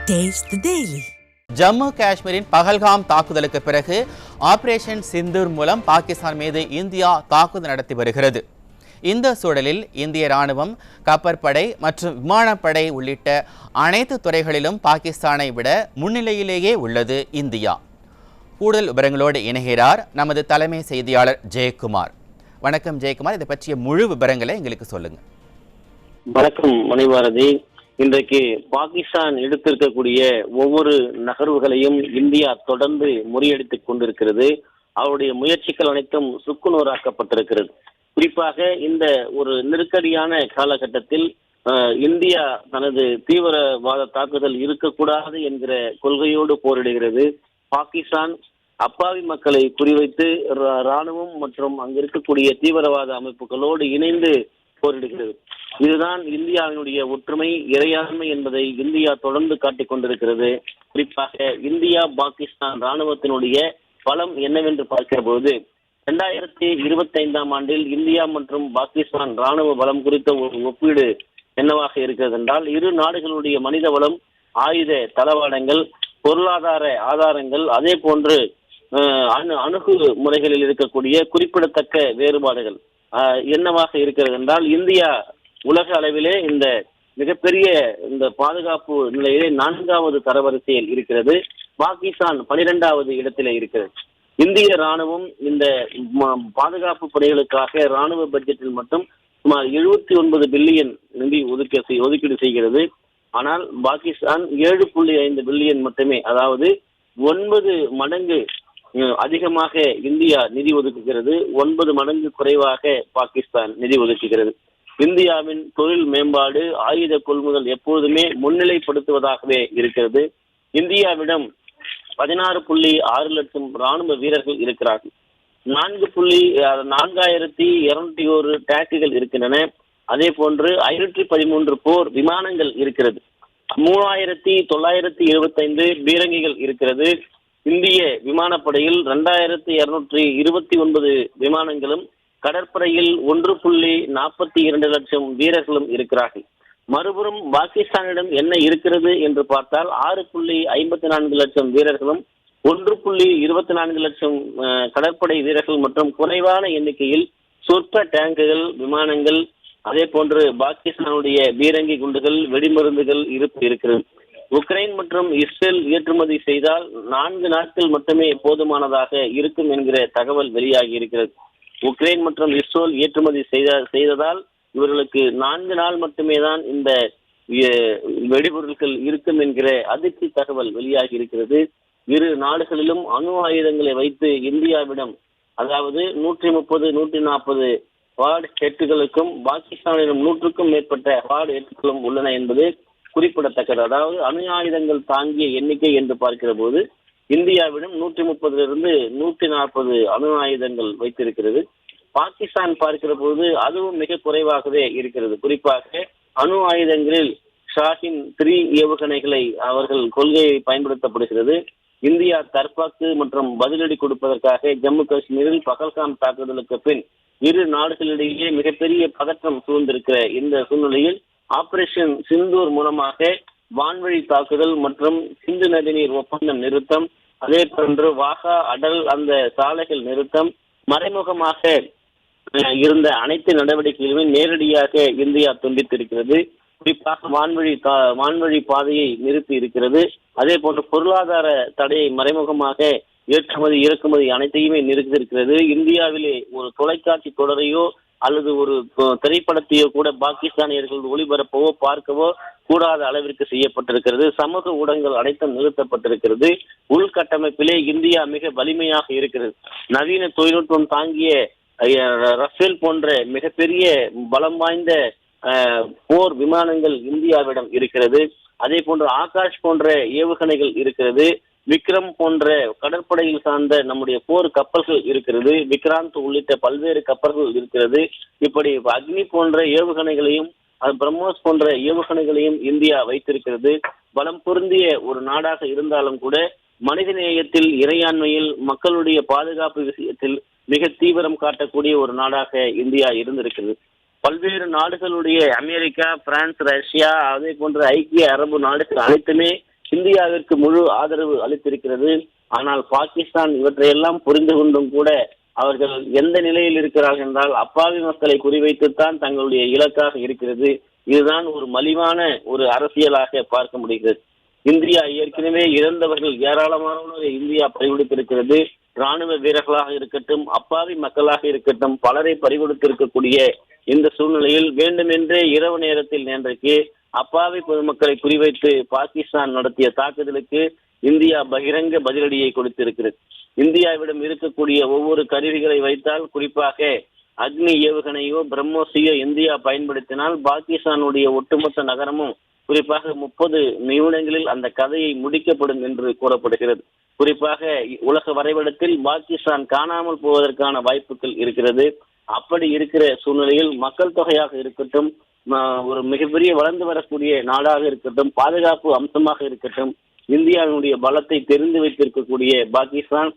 Taste the Daily. Jammu காஷ்மீரின் பகல்காம் தாக்குதலுக்கு பிறகு ஆபரேஷன் சிந்தூர் மூலம் பாகிஸ்தான் மீது இந்தியா தாக்குதல் நடத்தி வருகிறது. இந்த சூழலில் இந்திய ராணுவம், கப்பற்படை மற்றும் விமானப்படை உள்ளிட்ட அனைத்து துறைகளிலும் பாகிஸ்தானை விட முன்னிலையிலேயே உள்ளது இந்தியா. கூடுதல் விவரங்களோடு இணைகிறார் நமது தலைமை செய்தியாளர் ஜெயக்குமார். வணக்கம் ஜெயக்குமார், இதை பற்றிய முழு விவரங்களை எங்களுக்கு சொல்லுங்க. வணக்கம் மணிபாரதி. இன்றைக்கு பாகிஸ்தான் எடுத்திருக்கக்கூடிய ஒவ்வொரு நகர்வுகளையும் இந்தியா தொடர்ந்து முறியடித்துக் கொண்டிருக்கிறது. அவருடைய முயற்சிகள் அனைத்தும் சுக்குநூறாக்கப்பட்டிருக்கிறது. குறிப்பாக இந்த ஒரு நெருக்கடியான காலகட்டத்தில் இந்தியா தனது தீவிரவாத தாக்குதல் இருக்கக்கூடாது என்கிற கொள்கையோடு போரிடுகிறது. பாகிஸ்தான் அப்பாவி மக்களை குறிவைத்து இராணுவம் மற்றும் அங்கு இருக்கக்கூடிய தீவிரவாத அமைப்புகளோடு இணைந்து போரிடுகிறது. இதுதான் இந்தியாவினுடைய ஒற்றுமை, இறையாண்மை என்பதை இந்தியா தொடர்ந்து காட்டிக் கொண்டிருக்கிறது. குறிப்பாக இந்தியா பாகிஸ்தான் ராணுவத்தினுடைய பலம் என்னவென்று பார்க்கிற போது 2025ஆம் ஆண்டில் இந்தியா மற்றும் பாகிஸ்தான் ராணுவ பலம் குறித்த ஒரு ஒப்பீடு என்னவாக இருக்கிறது என்றால், இரு நாடுகளுடைய மனித வளம், ஆயுத தளவாடங்கள், பொருளாதார ஆதாரங்கள், அதே போன்று அணுகுமுறைகளில் இருக்கக்கூடிய குறிப்பிடத்தக்க வேறுபாடுகள் என்னவாக இருக்கிறது என்றால், இந்தியா உலக அளவிலே இந்த மிகப்பெரிய இந்த பாதுகாப்பு நிலையிலே 4வது தரவரிசையில் இருக்கிறது. பாகிஸ்தான் 12வது இடத்திலே இருக்கிறது. இந்திய ராணுவம் இந்த பாதுகாப்பு படைகளுக்காக ராணுவ பட்ஜெட்டில் மட்டும் சுமார் 79 பில்லியன் நிதி ஒதுக்கீடு செய்கிறது. ஆனால் பாகிஸ்தான் 7.5 பில்லியன் மட்டுமே, அதாவது 9 மடங்கு அதிகமாக இந்தியா நிதி ஒதுக்குகிறது, 9 மடங்கு குறைவாக பாகிஸ்தான் நிதி ஒதுக்குகிறது. இந்தியாவின் தொழில் மேம்பாடு, ஆயுத கொள்முதல் எப்போதுமே முன்னிலைப்படுத்துவதாகவே இருக்கிறது. இந்தியாவிடம் 16.6 லட்சம் ராணுவ வீரர்கள் இருக்கிறார்கள். 4,201 டேங்குகள் இருக்கின்றன. அதே போன்று 513 போர் விமானங்கள் இருக்கிறது. 3,975 பீரங்கிகள் இருக்கிறது. இந்திய விமானப்படையில் 2,229 விமானங்களும், கடற்படையில் 1.42 லட்சம் வீரர்களும் இருக்கிறார்கள். மறுபுறம் பாகிஸ்தானிடம் என்ன இருக்கிறது என்று பார்த்தால் 6.54 லட்சம் வீரர்களும், 1.24 லட்சம் கடற்படை வீரர்கள் மற்றும் குறைவான எண்ணிக்கையில் சொற்ப டேங்குகள், விமானங்கள், அதே போன்று பாகிஸ்தானுடைய பீரங்கி குண்டுகள், வெடிமருந்துகள் இருப்பு இருக்கிறது. உக்ரைன் மற்றும் இஸ்ரேல் ஏற்றுமதி செய்தால் 4 நாட்கள் மட்டுமே போதுமானதாக இருக்கும் என்கிற தகவல் வெளியாகி இருக்கிறது. உக்ரைன் மற்றும் இஸ்ரேல் ஏற்றுமதி செய்ததால் இவர்களுக்கு 4 நாள் மட்டுமே தான் இந்த வெடிபொருட்கள் இருக்கும் என்கிற அதிர்ச்சி தகவல் வெளியாகி இருக்கிறது. இரு நாடுகளிலும் அணு ஆயுதங்களை வைத்து இந்தியாவிடம், அதாவது 130, 140 ஹார்ட் ஹெட்டுகளுக்கும் பாகிஸ்தானிடம் 100க்கும் மேற்பட்ட ஹார்ட் ஹெட்டுகளும் உள்ளன என்பது குறிப்பிடத்தக்கது. அதாவது அணு ஆயுதங்கள் தாங்கிய எண்ணிக்கை என்று பார்க்கிற போது இந்தியாவிடம் 130 140 அணு ஆயுதங்கள் வைத்திருக்கிறது. பாகிஸ்தான் பார்க்கிற போது அதுவும் மிக குறைவாகவே இருக்கிறது. குறிப்பாக அணு ஆயுதங்களில் ஷாஹின் 3 ஏவுகணைகளை அவர்கள் கொள்கையை பயன்படுத்தப்படுகிறது. இந்தியா தற்காப்பு மற்றும் பதிலடி கொடுப்பதற்காக ஜம்மு காஷ்மீரில் பகல்காம் தாக்குதலுக்கு பின் இரு நாடுகளிடையே மிகப்பெரிய பதற்றம் சூழ்ந்திருக்கிற இந்த சூழ்நிலையில் ஆபரேஷன் சிந்தூர் மூலமாக வான்வழி தாக்குதல் மற்றும் சிந்து நதிநீர் ஒப்பந்தம் நிறுத்தம், அதே போன்று வாகா அடல் அந்த சாலைகள் நிறுத்தம், மறைமுகமாக இருந்த அனைத்து நடவடிக்கைகளுமே நேரடியாக இந்தியா துண்டித்திருக்கிறது. குறிப்பாக வான்வழி பாதையை நிறுத்தி இருக்கிறது. அதே போன்று பொருளாதார தடையை மறைமுகமாக ஏற்றுமதி இறக்குமதி அனைத்தையுமே நிறுத்தியிருக்கிறது. இந்தியாவிலே ஒரு தொலைக்காட்சி தொடரையோ அல்லது ஒரு திரைப்படத்தையோ கூட பாகிஸ்தானியர்கள் ஒளிபரப்பவோ பார்க்கவோ கூடாத அளவிற்கு செய்யப்பட்டிருக்கிறது. சமூக ஊடகங்கள் அனைத்தும் நிறுத்தப்பட்டிருக்கிறது. உள்கட்டமைப்பிலே இந்தியா மிக வலிமையாக இருக்கிறது. நவீன தொழில்நுட்பம் தாங்கிய ரஃபேல் போன்ற மிகப்பெரிய பலம் வாய்ந்த போர் விமானங்கள் இந்தியாவிடம் இருக்கிறது. அதே போன்று ஆகாஷ் போன்ற ஏவுகணைகள் இருக்கிறது. விக்ரம் போன்ற கடற்படையில் சார்ந்த நம்முடைய போர் கப்பல்கள் இருக்கிறது. விக்ராந்த் உள்ளிட்ட பல்வேறு கப்பல்கள் இருக்கிறது. இப்படி அக்னி போன்ற ஏவுகணைகளையும் பிரம்மோஸ் போன்ற ஏவுகணைகளையும் இந்தியா வைத்திருக்கிறது. பலம் பொருந்திய ஒரு நாடாக இருந்தாலும் கூட மனிதநேயத்தில், இறையாண்மையில், மக்களுடைய பாதுகாப்பு விஷயத்தில் மிக தீவிரம் காட்டக்கூடிய ஒரு நாடாக இந்தியா இருந்திருக்கிறது. பல்வேறு நாடுகளுடைய அமெரிக்கா, பிரான்ஸ், ரஷ்யா, அதே போன்ற ஐக்கிய அரபு நாடுகள் அனைத்துமே இந்தியாவிற்கு முழு ஆதரவு அளித்திருக்கிறது. ஆனால் பாகிஸ்தான் இவற்றையெல்லாம் புரிந்து கொண்டும் கூட அவர்கள் எந்த நிலையில் இருக்கிறார்கள் என்றால் அப்பாவி மக்களை குறிவைத்துத்தான் தங்களுடைய இலக்காக இருக்கிறது. இதுதான் ஒரு மலிவான ஒரு அரசியலாக பார்க்க முடிகிறது. இந்தியா ஏற்கனவே இறந்தவர்கள் ஏராளமானவர்கள் இந்தியா பறிகொடுத்திருக்கிறது. ராணுவ வீரர்களாக இருக்கட்டும், அப்பாவி மக்களாக இருக்கட்டும், பலரை பறிகொடுத்திருக்கக்கூடிய இந்த சூழ்நிலையில் வேண்டுமென்றே இரவு நேரத்தில் நேற்றைக்கு அப்பாவி பொதுமக்களை குறிவைத்து பாகிஸ்தான் நடத்திய தாக்குதலுக்கு இந்தியா பகிரங்க பதிலடியை கொடுத்திருக்கிறது. இந்தியாவிடம் இருக்கக்கூடிய ஒவ்வொரு கருவிகளை வைத்தால், குறிப்பாக அக்னி ஏவுகணையோ பிரம்மோஸையோ இந்தியா பயன்படுத்தினால் பாகிஸ்தானுடைய ஒட்டுமொத்த நகரமும் குறிப்பாக 30 நிமிடங்களில் அந்த கதையை முடிக்கப்படும் என்று கூறப்படுகிறது. குறிப்பாக உலக வரைபடத்தில் பாகிஸ்தான் காணாமல் போவதற்கான வாய்ப்புகள் இருக்கிறது. அப்படி இருக்கிற சூழ்நிலையில் மக்கள் தொகையாக இருக்கட்டும், ஒரு மிகப்பெரிய வளர்ந்து வரக்கூடிய நாடாக இருக்கட்டும், பாதுகாப்பு அம்சமாக இருக்கட்டும், இந்தியாவினுடைய பலத்தை தெரிந்து வைத்திருக்கக்கூடிய பாகிஸ்தான்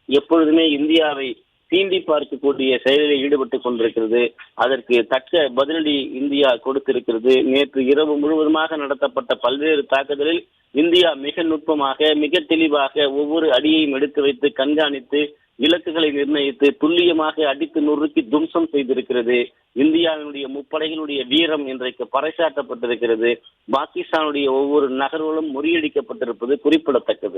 எப்பொழுதுமே இந்தியாவை தீண்டி பார்க்கக்கூடிய செயலில் ஈடுபட்டுக் கொண்டிருக்கிறது. அதற்கு தக்க பதிலடி இந்தியா கொடுத்திருக்கிறது. நேற்று இரவு முழுவதுமாக நடத்தப்பட்ட பல்வேறு தாக்குதலில் இந்தியா மிக நுட்பமாக, மிக தெளிவாக ஒவ்வொரு அடியையும் எடுத்து வைத்து கண்காணித்து இலக்குகளை நிர்ணயித்து துல்லியமாக அடித்து நொறுக்கி தும்சம் செய்திருக்கிறது. இந்தியாவினுடைய முப்படைகளுடைய வீரம் இன்றைக்கு பறைசாற்றப்பட்டிருக்கிறது. பாகிஸ்தானுடைய ஒவ்வொரு நகர்வுகளும் முறியடிக்கப்பட்டிருப்பது குறிப்பிடத்தக்கது.